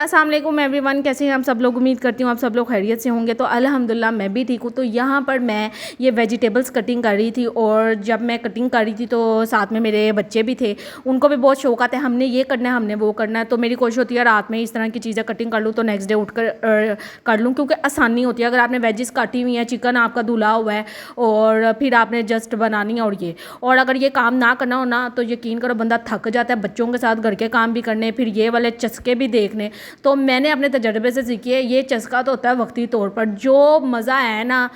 السلام علیکم every one, کیسے ہیں آپ سب لوگ؟ امید کرتی ہوں آپ سب لوگ خیریت سے ہوں گے. تو الحمدللہ میں بھی ٹھیک ہوں. تو یہاں پر میں یہ ویجیٹیبلس کٹنگ کر رہی تھی، اور جب میں کٹنگ کر رہی تھی تو ساتھ میں میرے بچے بھی تھے. ان کو بھی بہت شوق آتا ہے، ہم نے یہ کرنا ہے، ہم نے وہ کرنا ہے. تو میری کوشش ہوتی ہے رات میں اس طرح کی چیزیں کٹنگ کر لوں تو نیکسٹ ڈے اٹھ کر لوں، کیونکہ آسانی ہوتی ہے. اگر آپ نے ویجز کاٹی ہوئی ہیں، چکن آپ کا دھلا ہوا ہے اور پھر آپ نے جسٹ بنانی ہے اور اگر یہ کام نہ کرنا ہو نا تو یقین کرو بندہ تھک جاتا ہے، بچوں کے ساتھ گھر کے کام بھی کرنے، پھر یہ والے چسکے بھی دیکھنے. تو میں نے اپنے تجربے سے سیکھی ہے، یہ چسکا تو ہوتا ہے وقتی طور پر. جو مزہ ہے نا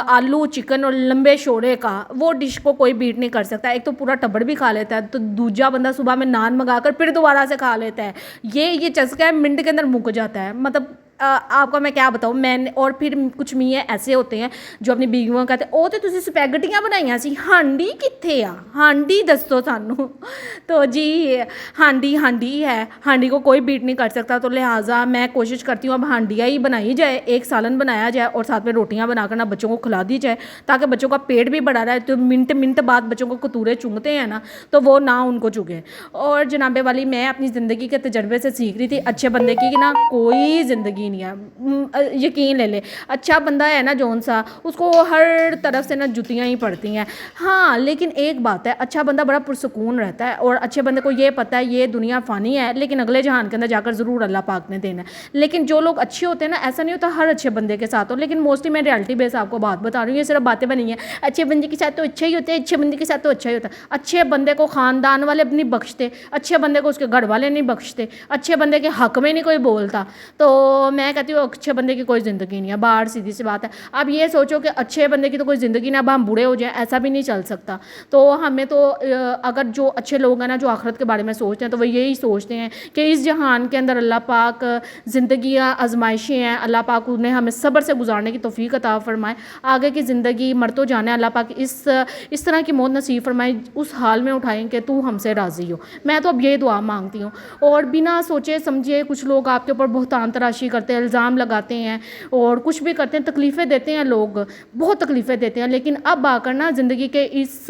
آلو چکن اور لمبے شورے کا، وہ ڈش کو کوئی بیٹ نہیں کر سکتا. ایک تو پورا ٹبر بھی کھا لیتا ہے، تو دوجا بندہ صبح میں نان منگا کر پھر دوبارہ سے کھا لیتا ہے. یہ چسکا ہے، منٹ کے اندر مک جاتا ہے. مطلب آپ کو میں کیا بتاؤں. میں نے اور پھر کچھ میاں ایسے ہوتے ہیں جو اپنی بیویوں کہتے ہیں او تے تسی سپیگٹیاں بنائیاں سی، ہانڈی کتھے آ، ہانڈی دسو سانوں. تو جی ہانڈی ہے، ہانڈی کو کوئی بیٹ نہیں کر سکتا. تو لہٰذا میں کوشش کرتی ہوں اب ہانڈیاں ہی بنائی جائے، ایک سالن بنایا جائے اور ساتھ میں روٹیاں بنا کر نا بچوں کو کھلا دی جائے، تاکہ بچوں کا پیٹ بھی بڑھا رہا ہے. تو منٹ بعد بچوں کو کتورے چونگتے ہیں نا، تو وہ نہ ان کو چگے. اور جناب والی میں اپنی زندگی کے تجربے سے سیکھ رہی تھی، اچھے بندے کی نا کوئی زندگی نہیں ہے. یقین لے لے، اچھا بندہ ہے نا جون سا، اس کو ہر طرف سے نا جتیاں ہی پڑتی ہیں. ہاں لیکن ایک بات ہے، اچھا بندہ بڑا پرسکون رہتا ہے، اور اچھے بندے کو یہ پتہ ہے یہ دنیا فانی ہے، لیکن اگلے جہان کے اندر جا کر ضرور اللہ پاک نے دینا ہے. لیکن جو لوگ اچھے ہوتے ہیں نا، ایسا نہیں ہوتا ہر اچھے بندے کے ساتھ ہو، لیکن موسٹلی میں ریالٹی بیس آپ کو بات بتا رہی ہوں. یہ صرف باتیں بنی ہیں اچھے بندے کے ساتھ تو اچھا ہی ہوتا ہے، اچھے بندے کے ساتھ تو اچھا ہی ہوتا ہے. اچھے بندے کو خاندان والے نہیں بخشتے، اچھے بندے کو اس کے گھر والے نہیں بخشتے، اچھے بندے کے حق میں نہیں کوئی بولتا. تو میں کہتی ہوں اچھے بندے کی کوئی زندگی نہیں ہے، باہر سیدھی سی بات ہے. اب یہ سوچو کہ اچھے بندے کی تو کوئی زندگی نہ، اب ہم بوڑھے ہو جائیں، ایسا بھی نہیں چل سکتا. تو ہمیں تو اگر جو اچھے لوگ ہیں نا، جو آخرت کے بارے میں سوچتے ہیں، تو وہ یہی سوچتے ہیں کہ اس جہان کے اندر اللہ پاک زندگیاں آزمائشیں ہیں، اللہ پاک انہیں ہمیں صبر سے گزارنے کی توفیق عطا فرمائے. آگے کی زندگی مر تو جانا ہے، اللہ پاک اس طرح کی موت نصیب فرمائے اس حال میں اٹھائیں کہ تو ہم سے راضی ہو. میں تو اب یہ دعا مانگتی ہوں. اور بنا سوچے سمجھے کچھ لوگ آپ کے اوپر بہتان تراشی کرتے ہیں، الزام لگاتے ہیں اور کچھ بھی کرتے ہیں، تکلیفیں دیتے ہیں، لوگ بہت تکلیفیں دیتے ہیں. لیکن اب آ کر نا زندگی کے اس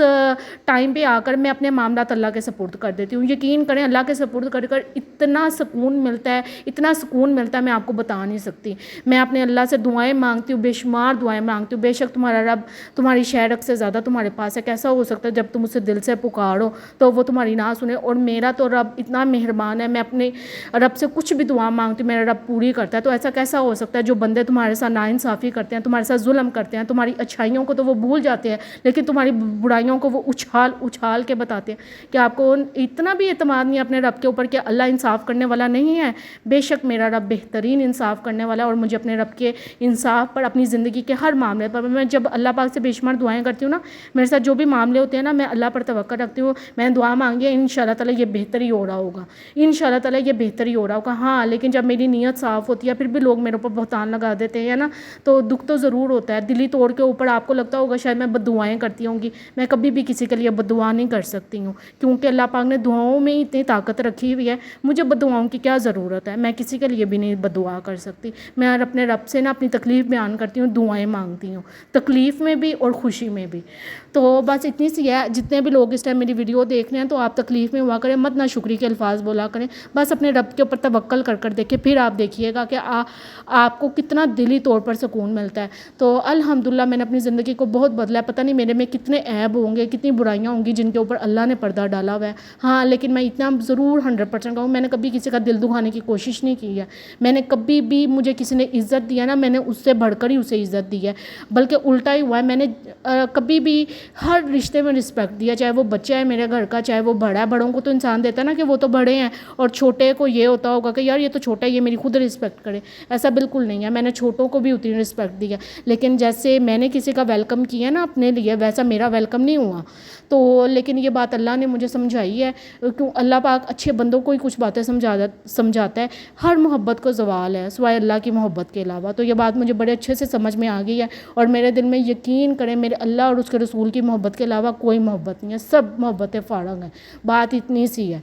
ٹائم پہ آ کر میں اپنے معاملات اللہ کے سپرد کر دیتی ہوں. یقین کریں اللہ کے سپرد کر اتنا سکون ملتا ہے، اتنا سکون ملتا ہے میں آپ کو بتا نہیں سکتی. میں اپنے اللہ سے دعائیں مانگتی ہوں، بے شمار دعائیں مانگتی ہوں. بے شک تمہارا رب تمہاری شہرک سے زیادہ تمہارے پاس ہے. کیسا ہو سکتا ہے جب تم اسے دل سے پکارو تو وہ تمہاری نہ سنے. اور میرا تو رب اتنا مہربان ہے، میں اپنے رب سے کچھ بھی دعا مانگتی ہوں میرا رب پوری کرتا ہے. تو ایسا کیسا ہو سکتا ہے جو بندے تمہارے ساتھ ناانصافی کرتے ہیں، تمہارے ساتھ ظلم کرتے ہیں، تمہاری اچھائیوں کو تو وہ بھول جاتے ہیں لیکن تمہاری برائیوں کو وہ اچھال کے بتاتے ہیں. کہ آپ کو اتنا بھی اعتماد نہیں ہے اپنے رب کے اوپر کہ اللہ انصاف کرنے والا نہیں ہے؟ بے شک میرا رب بہترین انصاف کرنے والا ہے. اور مجھے اپنے رب کے انصاف پر، اپنی زندگی کے ہر معاملے پر، میں جب اللہ پاک سے بے شمار دعائیں کرتی ہوں نا، میرے ساتھ جو بھی معاملے ہوتے ہیں نا، میں اللہ پر توقع رکھتی ہوں. میں دعا مانگی ہے انشاءاللہ تعالی یہ بہتر ہی ہو رہا ہوگا، انشاءاللہ تعالی یہ بہتر ہی ہو رہا ہوگا. ہاں لیکن جب میری نیت صاف ہوتی ہے پھر بھی لوگ میرے اوپر بہتان لگا دیتے ہیں نا، تو دکھ تو ضرور ہوتا ہے. دلی توڑ کے اوپر آپ کو لگتا ہوگا شاید میں بد دعائیں کرتی ہوں گی. میں کبھی بھی کسی کے لیے بد دعا نہیں کر سکتی ہوں، کیونکہ اللہ پاک نے دعاؤں میں اتنی طاقت رکھی ہوئی ہے. مجھے بد دعاؤں کی کیا ضرورت ہے؟ میں کسی کے لیے بھی نہیں بد دعا کر سکتی. میں اپنے رب سے نا اپنی تکلیف بیان کرتی ہوں، دعائیں مانگتی ہوں، تکلیف میں بھی اور خوشی میں بھی. تو بس اتنی سی ہے. جتنے بھی لوگ اس ٹائم میری ویڈیو دیکھ رہے ہیں تو آپ تکلیف میں ہوا کریں مت، نہ شکری کے الفاظ بولا کریں. بس اپنے رب کے اوپر توکل کر دیکھیں، پھر آپ دیکھیے گا کہ آپ کو کتنا دلی طور پر سکون ملتا ہے. تو الحمدللہ میں نے اپنی زندگی کو بہت بدلا ہے. پتہ نہیں میرے میں کتنے عیب ہوں گے، کتنی برائیاں ہوں گی جن کے اوپر اللہ نے پردہ ڈالا ہوا ہے. ہاں لیکن میں اتنا ضرور 100% کہوں، میں نے کبھی کسی کا دل دکھانے کی کوشش نہیں کی ہے. میں نے کبھی بھی، مجھے کسی نے عزت دیا نا، میں نے اس سے بڑھ کر ہی اسے عزت دی ہے، بلکہ الٹا ہی ہوا ہے. میں نے کبھی بھی ہر رشتے میں رسپیکٹ دیا، چاہے وہ بچہ ہے میرے گھر کا، چاہے وہ بڑا ہے. بڑوں کو تو انسان دیتا ہے نا کہ وہ تو بڑے ہیں، اور چھوٹے کو یہ ہوتا ہوگا کہ یار یہ تو چھوٹا ہے، یہ میری خود رسپیکٹ کرے. ایسا بالکل نہیں ہے. میں نے چھوٹوں کو بھی اتنی رسپیکٹ دی ہے، لیکن جیسے میں نے کسی کا ویلکم کیا نا اپنے لیے، ویسا میرا ویلکم نہیں ہوا. تو لیکن یہ بات اللہ نے مجھے سمجھائی ہے، کیوں اللہ پاک اچھے بندوں کو ہی کچھ باتیں سمجھاتا ہے. ہر محبت کو زوال ہے سوائے اللہ کی محبت کے علاوہ. تو یہ بات مجھے بڑے اچھے سے سمجھ میں آ گئی ہے، اور میرے دل میں یقین کریں میرے اللہ اور اس کے رسول کی محبت کے علاوہ کوئی محبت نہیں ہے. سب محبتیں فارغ ہیں. بات اتنی سی ہے.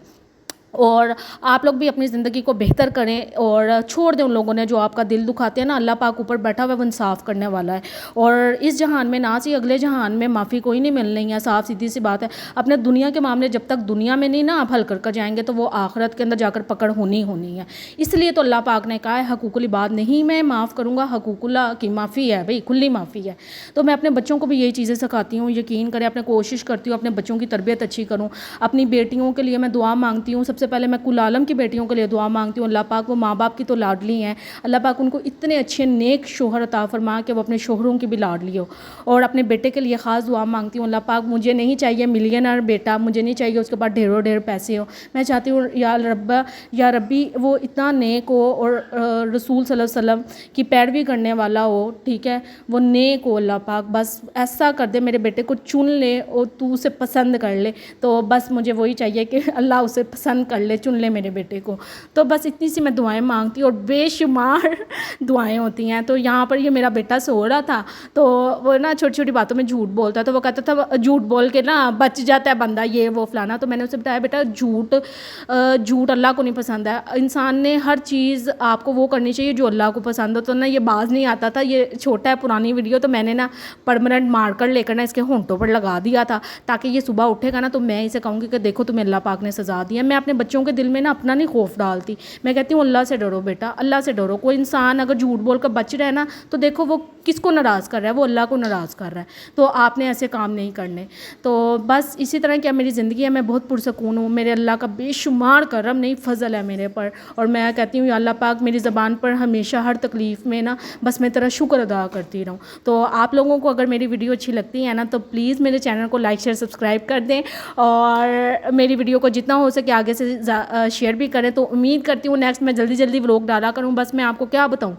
اور آپ لوگ بھی اپنی زندگی کو بہتر کریں اور چھوڑ دیں ان لوگوں نے جو آپ کا دل دکھاتے ہیں نا. اللہ پاک اوپر بیٹھا ہوا ہے, وہ انصاف کرنے والا ہے. اور اس جہان میں نہ سی اگلے جہان میں معافی کوئی نہیں ملنی ہے. صاف سیدھی سی بات ہے. اپنے دنیا کے معاملے جب تک دنیا میں نہیں نا آپ حل کر جائیں گے تو وہ آخرت کے اندر جا کر پکڑ ہونی ہے. اس لیے تو اللہ پاک نے کہا ہے حقوق العباد نہیں میں معاف کروں گا, حقوق اللہ کی معافی ہے بھائی, کھلی معافی ہے. تو میں اپنے بچوں کو بھی یہی چیزیں سکھاتی ہوں. یقین کریں, اپنے کوشش کرتی ہوں اپنے بچوں کی تربیت اچھی کروں. اپنی بیٹیوں کے لیے میں دعا مانگتی ہوں. سب سے پہلے میں کل عالم کی بیٹیوں کے لیے دعا مانگتی ہوں. اللہ پاک وہ ماں باپ کی تو لاڈلی ہیں, اللہ پاک ان کو اتنے اچھے نیک شوہر عطا فرما کہ وہ اپنے شوہروں کی بھی لاڈلی ہو. اور اپنے بیٹے کے لیے خاص دعا مانگتی ہوں. اللہ پاک مجھے نہیں چاہیے ملینر بیٹا, مجھے نہیں چاہیے اس کے پاس ڈھیروں ڈھیر پیسے ہو. میں چاہتی ہوں یا ربی وہ اتنا نیک ہو اور رسول صلی اللہ علیہ وسلم کی پیروی کرنے والا ہو, ٹھیک ہے, وہ نیک ہو. اللہ پاک بس ایسا کر دے میرے بیٹے کو چن لے اور تو اسے پسند کر لے. تو بس مجھے وہی چاہیے کہ اللہ اسے پسند کر لے, چن لے میرے بیٹے کو. تو بس اتنی سی میں دعائیں مانگتی ہوں, اور بے شمار دعائیں ہوتی ہیں. تو یہاں پر یہ میرا بیٹا سو رہا تھا تو وہ نا چھوٹی چھوٹی باتوں میں جھوٹ بولتا ہے. تو وہ کہتا تھا جھوٹ بول کے نا بچ جاتا ہے بندہ, یہ وہ فلانا. تو میں نے اسے بتایا بیٹا جھوٹ اللہ کو نہیں پسند ہے. انسان نے ہر چیز آپ کو وہ کرنی چاہیے جو اللہ کو پسند ہو. تو نا یہ باز نہیں آتا تھا, یہ چھوٹا ہے پرانی ویڈیو, تو میں نے نا پرماننٹ مارکر لے کر نا اس کے ہونٹوں پر لگا دیا تھا تاکہ یہ صبح اٹھے گا نا تو میں اسے کہوں گی کہ دیکھو تمہیں اللہ پاک نے سزا دی ہے. میں اپنے بچوں کے دل میں نا اپنا نہیں خوف ڈالتی, میں کہتی ہوں اللہ سے ڈرو بیٹا, اللہ سے ڈرو. کوئی انسان اگر جھوٹ بول کر بچ رہا ہے نا تو دیکھو وہ کس کو ناراض کر رہا ہے, وہ اللہ کو ناراض کر رہا ہے. تو آپ نے ایسے کام نہیں کرنے. تو بس اسی طرح کیا میری زندگی ہے, میں بہت پرسکون ہوں. میرے اللہ کا بے شمار کرم نہیں فضل ہے میرے پر. اور میں کہتی ہوں یا اللہ پاک میری زبان پر ہمیشہ ہر تکلیف میں نا بس میں تیرا شکر ادا کرتی رہوں. تو آپ لوگوں کو اگر میری ویڈیو اچھی لگتی ہے نا تو پلیز میرے چینل کو لائک شیئر سبسکرائب کر دیں, اور میری ویڈیو کو جتنا ہو سکے آگے سے شیئر بھی کریں. تو امید کرتی ہوں نیکسٹ میں جلدی ولاگ ڈالا کروں. بس میں آپ کو کیا بتاؤں,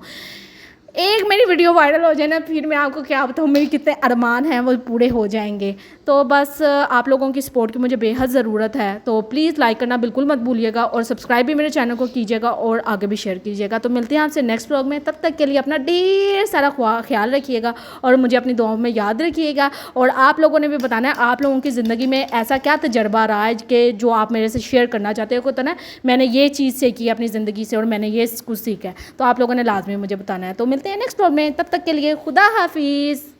ایک میری ویڈیو وائرل ہو جائے نا, پھر میں آپ کو کیا بتاؤں میری کتنے ارمان ہیں وہ پورے ہو جائیں گے. تو بس آپ لوگوں کی سپورٹ کی مجھے بے حد ضرورت ہے. تو پلیز لائک کرنا بالکل مت بھولیے گا, اور سبسکرائب بھی میرے چینل کو کیجیے گا, اور آگے بھی شیئر کیجیے گا. تو ملتے ہیں آپ سے نیکسٹ ولاگ میں. تب تک کے لیے اپنا ڈھیر سارا خیال رکھیے گا, اور مجھے اپنی دعاؤں میں یاد رکھیے گا. اور آپ لوگوں نے بھی بتانا ہے آپ لوگوں کی زندگی میں ایسا کیا تجربہ رہا ہے کہ جو آپ میرے سے شیئر کرنا چاہتے ہو. تو نا میں نے یہ چیز سیکھی اپنی زندگی سے, اور میں نے یہ کچھ سیکھا ہے. تو آپ لوگوں نے لازمی مجھے بتانا ہے. تو ملتے ہیں نیکسٹ ولاگ میں. تب تک کے لیے خدا حافظ.